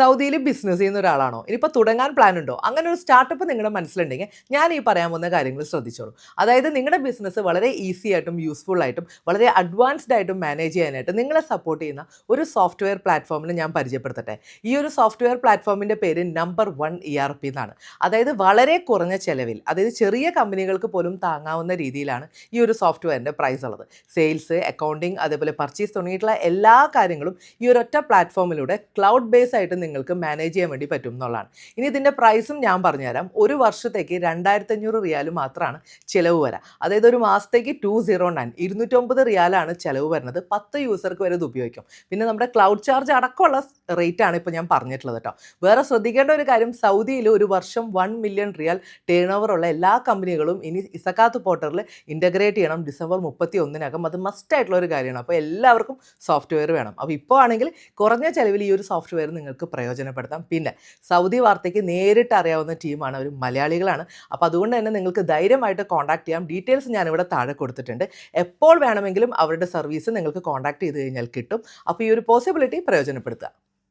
സൗദിയിൽ ബിസിനസ് ചെയ്യുന്ന ഒരാളാണോ? ഇനിയിപ്പോൾ തുടങ്ങാൻ പ്ലാൻ ഉണ്ടോ? അങ്ങനെ ഒരു സ്റ്റാർട്ടപ്പ് നിങ്ങളുടെ മനസ്സിലുണ്ടെങ്കിൽ ഞാൻ ഈ പറയാൻ പോകുന്ന കാര്യങ്ങൾ ശ്രദ്ധിച്ചോളൂ. അതായത് നിങ്ങളുടെ ബിസിനസ് വളരെ ഈസി ആയിട്ടും യൂസ്ഫുൾ ആയിട്ടും വളരെ അഡ്വാൻസ്ഡ് ആയിട്ടും മാനേജ് ചെയ്യാനായിട്ട് നിങ്ങളെ സപ്പോർട്ട് ചെയ്യുന്ന ഒരു സോഫ്റ്റ്വെയർ പ്ലാറ്റ്ഫോമിൽ ഞാൻ പരിചയപ്പെടുത്തട്ടെ. ഈ ഒരു സോഫ്റ്റ്വെയർ പ്ലാറ്റ്ഫോമിൻ്റെ പേര് നമ്പർ 1 ERP എന്നാണ്. അതായത് വളരെ കുറഞ്ഞ ചെലവിൽ, അതായത് ചെറിയ കമ്പനികൾക്ക് പോലും താങ്ങാവുന്ന രീതിയിലാണ് ഈ ഒരു സോഫ്റ്റ്വെയറിൻ്റെ പ്രൈസ് ഉള്ളത്. സെയിൽസ്, അക്കൗണ്ടിങ്, അതേപോലെ പർച്ചേസ് തുടങ്ങിയിട്ടുള്ള എല്ലാ കാര്യങ്ങളും ഈ ഒരൊറ്റ പ്ലാറ്റ്ഫോമിലൂടെ ക്ലൗഡ് ബേസ് ആയിട്ട് നിങ്ങൾക്ക് മാനേജ് ചെയ്യാൻ വേണ്ടി പറ്റും എന്നുള്ളതാണ്. ഇനി ഇതിൻ്റെ പ്രൈസും ഞാൻ പറഞ്ഞുതരാം. ഒരു വർഷത്തേക്ക് 2500 റിയാൽ മാത്രമാണ് ചിലവ് വരിക. അതായത് ഒരു മാസത്തേക്ക് 209 209 റിയാലാണ് ചിലവ് വരുന്നത്. 10 യൂസർക്ക് വരെ ഇത് ഉപയോഗിക്കും. പിന്നെ നമ്മുടെ ക്ലൗഡ് ചാർജ് അടക്കമുള്ള റേറ്റ് ആണ് ഇപ്പോൾ ഞാൻ പറഞ്ഞിട്ടുള്ളത് കേട്ടോ. വേറെ ശ്രദ്ധിക്കേണ്ട ഒരു കാര്യം, സൗദിയിൽ ഒരു വർഷം 1 മില്യൺ റിയാൽ ടേൺ ഓവർ ഉള്ള എല്ലാ കമ്പനികളും ഇനി ഇസക്കാത്ത് പോർട്ടലിൽ ഇൻ്റഗ്രേറ്റ് ചെയ്യണം ഡിസംബർ 31-നകം. അത് മസ്റ്റ് ആയിട്ടുള്ള ഒരു കാര്യമാണ്. അപ്പോൾ എല്ലാവർക്കും സോഫ്റ്റ്വെയർ വേണം. അപ്പോൾ ഇപ്പോൾ ആണെങ്കിൽ കുറഞ്ഞ ചിലവിൽ ഈ ഒരു സോഫ്റ്റ്വെയർ നിങ്ങൾക്ക് പ്രയോജനപ്പെടുത്താം. പിന്നെ സൗദി വാർത്തയ്ക്ക് നേരിട്ട് അറിയാവുന്ന ടീമാണ്, അവർ മലയാളികളാണ്. അപ്പോൾ അതുകൊണ്ട് തന്നെ നിങ്ങൾക്ക് ധൈര്യമായിട്ട് കോൺടാക്ട് ചെയ്യാം. ഡീറ്റെയിൽസ് ഞാനിവിടെ താഴെ കൊടുത്തിട്ടുണ്ട്. എപ്പോൾ വേണമെങ്കിലും അവരുടെ സർവീസ് നിങ്ങൾക്ക് കോൺടാക്ട് ചെയ്ത് കഴിഞ്ഞാൽ കിട്ടും. അപ്പോൾ ഈ ഒരു പോസിബിലിറ്റി പ്രയോജനപ്പെടുത്തുക.